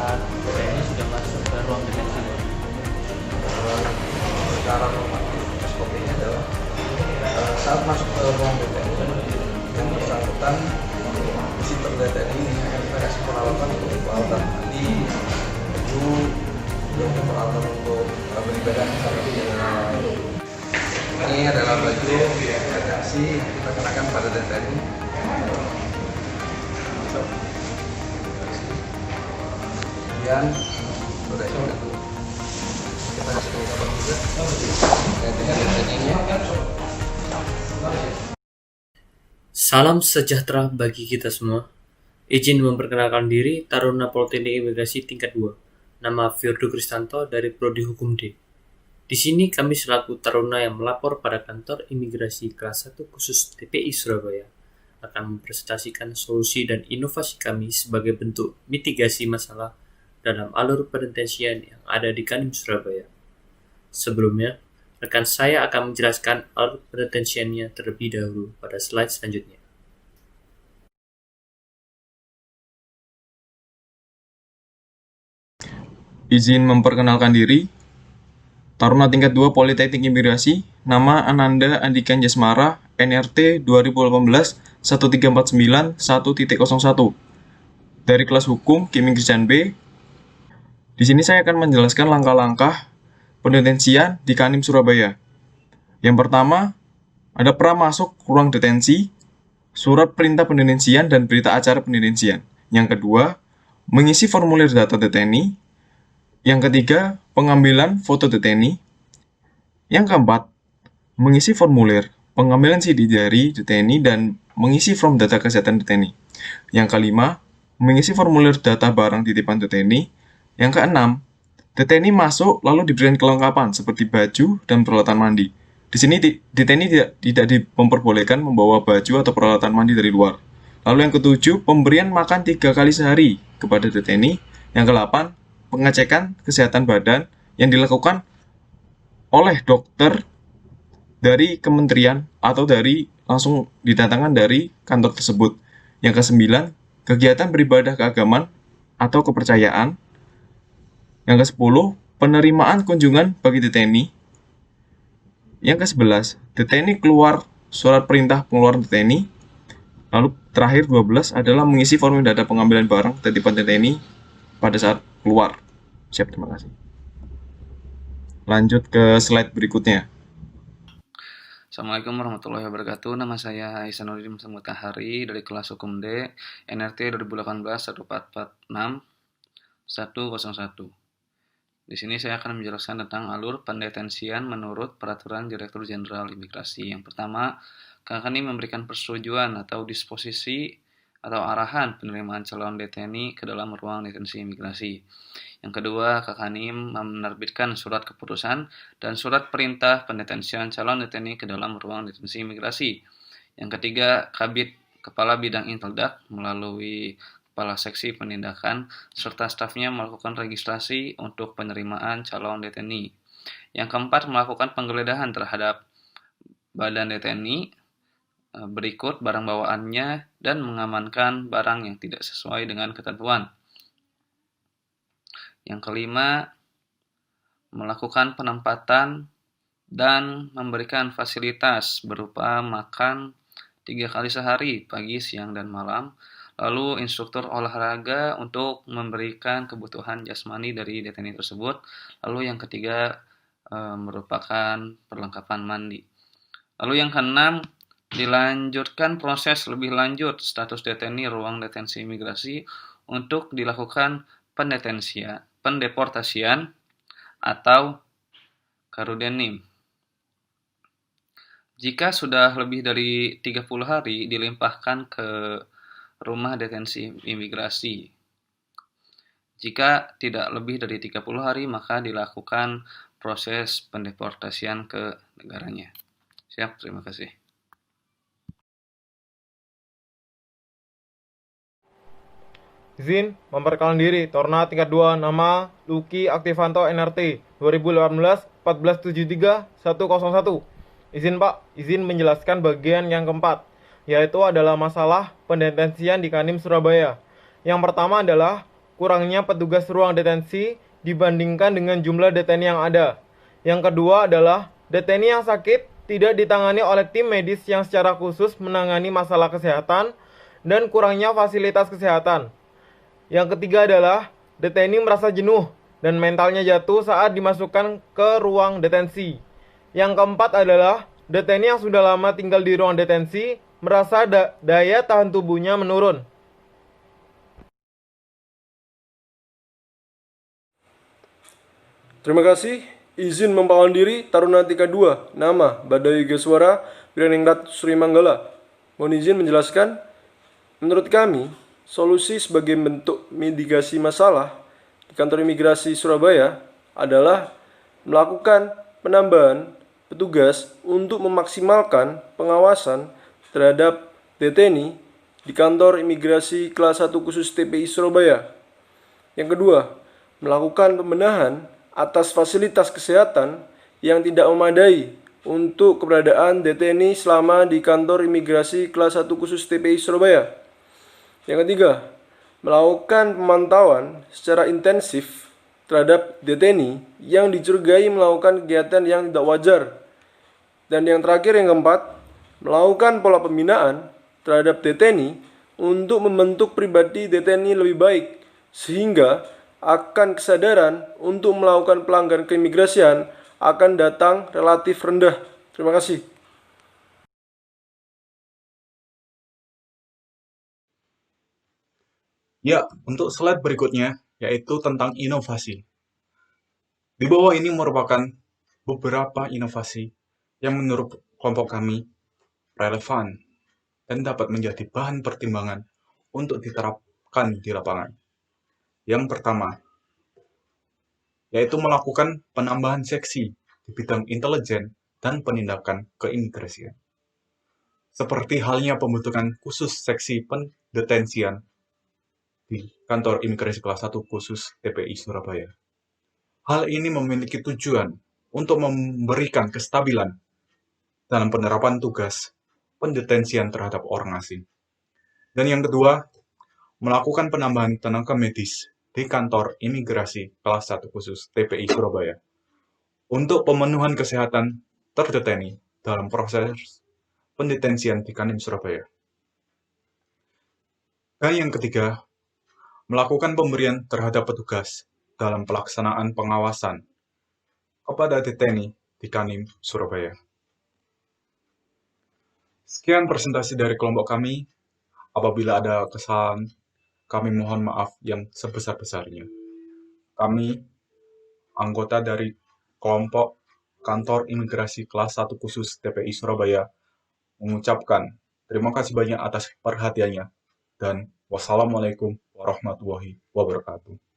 saat TNI sudah masuk ke ruang detensi? Secara normatif SOP-nya adalah saat masuk ke ruang detensi yang bersangkutan si terdata ini akan kita kasih peralatan untuk peralatan mandi, baju, dan peralatan untuk beribadah. Ini adalah baju detensi yang kita kenakan pada DTNI. Kemudian berdasarkan itu kita kasih tahu juga dengan DTNI-nya. Salam sejahtera bagi kita semua. Izin memperkenalkan diri, Taruna Politeknik Imigrasi tingkat 2. Nama Firdo Kristanto dari Prodi Hukum D. Di sini kami selaku taruna yang melapor pada kantor imigrasi kelas 1 khusus TPI Surabaya akan mempresentasikan solusi dan inovasi kami sebagai bentuk mitigasi masalah dalam alur pendetensian yang ada di Kanim Surabaya. Sebelumnya, rekan saya akan menjelaskan alur pendetensiannya terlebih dahulu pada slide selanjutnya. Izin memperkenalkan diri, Taruna tingkat 2 Politeknik Imigrasi, nama Ananda Andika Jasmara, NRT 2018-1349-1.01, dari kelas Hukum Keimigrasian B. Di sini saya akan menjelaskan langkah-langkah pendetensian di Kanim Surabaya. Yang pertama, ada pra masuk ruang detensi, surat perintah pendetensian dan berita acara pendetensian. Yang kedua, mengisi formulir data deteni. Yang ketiga, pengambilan foto deteni. Yang keempat, mengisi formulir pengambilan sidik jari deteni dan mengisi form data kesehatan deteni. Yang kelima, mengisi formulir data barang titipan deteni. Yang keenam, deteni masuk lalu diberikan kelengkapan seperti baju dan peralatan mandi. Di sini deteni tidak memperbolehkan membawa baju atau peralatan mandi dari luar. Lalu yang ketujuh, pemberian makan 3 kali sehari kepada deteni. Yang kedelapan, pengecekan kesehatan badan yang dilakukan oleh dokter dari kementerian atau langsung didatangkan dari kantor tersebut. Yang kesembilan, kegiatan beribadah keagamaan atau kepercayaan. Yang ke-10, penerimaan kunjungan bagi deteni. Yang ke-11, deteni keluar surat perintah pengeluaran deteni. Lalu terakhir 12 adalah mengisi formulir data pengambilan barang titipan deteni pada saat keluar. Siap, terima kasih. Lanjut ke slide berikutnya. Assalamualaikum warahmatullahi wabarakatuh. Nama saya Ihsanuddin Mutahari dari kelas Hukum D, NRT 2018-1446-101. Di sini saya akan menjelaskan tentang alur pendetensian menurut Peraturan Direktur Jenderal Imigrasi. Yang pertama, kami memberikan persetujuan atau disposisi atau arahan penerimaan calon deteni ke dalam ruang detensi imigrasi. Yang kedua, Kakanim menerbitkan surat keputusan dan surat perintah pendetensian calon deteni ke dalam ruang detensi imigrasi. Yang ketiga, Kabid Kepala Bidang Inteldak melalui Kepala Seksi Penindakan serta stafnya melakukan registrasi untuk penerimaan calon deteni. Yang keempat, melakukan penggeledahan terhadap badan deteni berikut barang bawaannya dan mengamankan barang yang tidak sesuai dengan ketentuan. Yang kelima, melakukan penempatan dan memberikan fasilitas berupa makan 3 kali sehari, pagi, siang, dan malam. Lalu instruktur olahraga untuk memberikan kebutuhan jasmani dari deteni tersebut. Lalu yang ketiga merupakan perlengkapan mandi. Lalu yang keenam, dilanjutkan proses lebih lanjut status deteni ruang detensi imigrasi untuk dilakukan pendeportasian atau karudenim. Jika sudah lebih dari 30 hari dilimpahkan ke rumah detensi imigrasi. Jika tidak lebih dari 30 hari maka dilakukan proses pendeportasian ke negaranya. Siap, terima kasih. Izin memperkenalkan diri, Taruna tingkat 2, nama Luki Aktivanto NRT 2018-1473-101. Izin Pak, izin menjelaskan bagian yang keempat, yaitu adalah masalah pendetensian di Kanim Surabaya. Yang pertama adalah kurangnya petugas ruang detensi dibandingkan dengan jumlah deteni yang ada. Yang kedua adalah deteni yang sakit tidak ditangani oleh tim medis yang secara khusus menangani masalah kesehatan dan kurangnya fasilitas kesehatan. Yang ketiga adalah deteni merasa jenuh dan mentalnya jatuh saat dimasukkan ke ruang detensi. Yang keempat adalah deteni yang sudah lama tinggal di ruang detensi merasa daya tahan tubuhnya menurun. Terima kasih. Izin mempawang diri Taruna Tika 2, nama Badawi Geswara Wiraningrat Surimanggala. Mohon izin menjelaskan, menurut kami, solusi sebagai bentuk mitigasi masalah di kantor imigrasi Surabaya adalah melakukan penambahan petugas untuk memaksimalkan pengawasan terhadap deteni di kantor imigrasi kelas 1 khusus TPI Surabaya. Yang kedua, melakukan pembenahan atas fasilitas kesehatan yang tidak memadai untuk keberadaan deteni selama di kantor imigrasi kelas 1 khusus TPI Surabaya. Yang ketiga, melakukan pemantauan secara intensif terhadap deteni yang dicurigai melakukan kegiatan yang tidak wajar. Dan yang terakhir, yang keempat, melakukan pola pembinaan terhadap deteni untuk membentuk pribadi deteni lebih baik, sehingga akan kesadaran untuk melakukan pelanggaran keimigrasian akan datang relatif rendah. Terima kasih. Ya, untuk slide berikutnya, yaitu tentang inovasi. Di bawah ini merupakan beberapa inovasi yang menurut kelompok kami relevan dan dapat menjadi bahan pertimbangan untuk diterapkan di lapangan. Yang pertama, yaitu melakukan penambahan seksi di bidang intelijen dan penindakan keimigrasian. Seperti halnya pembentukan khusus seksi pendetensian di kantor imigrasi kelas 1 khusus TPI Surabaya. Hal ini memiliki tujuan untuk memberikan kestabilan dalam penerapan tugas pendetensian terhadap orang asing. Dan yang kedua, melakukan penambahan tenaga medis di kantor imigrasi kelas 1 khusus TPI Surabaya untuk pemenuhan kesehatan terdeteni dalam proses pendetensian di Kanim Surabaya. Dan yang ketiga, melakukan pemberian terhadap petugas dalam pelaksanaan pengawasan kepada deteni di Kanim Surabaya. Sekian presentasi dari kelompok kami. Apabila ada kesalahan, kami mohon maaf yang sebesar-besarnya. Kami, anggota dari kelompok kantor imigrasi kelas 1 khusus TPI Surabaya, mengucapkan terima kasih banyak atas perhatiannya dan wassalamualaikum warahmatullahi wabarakatuh.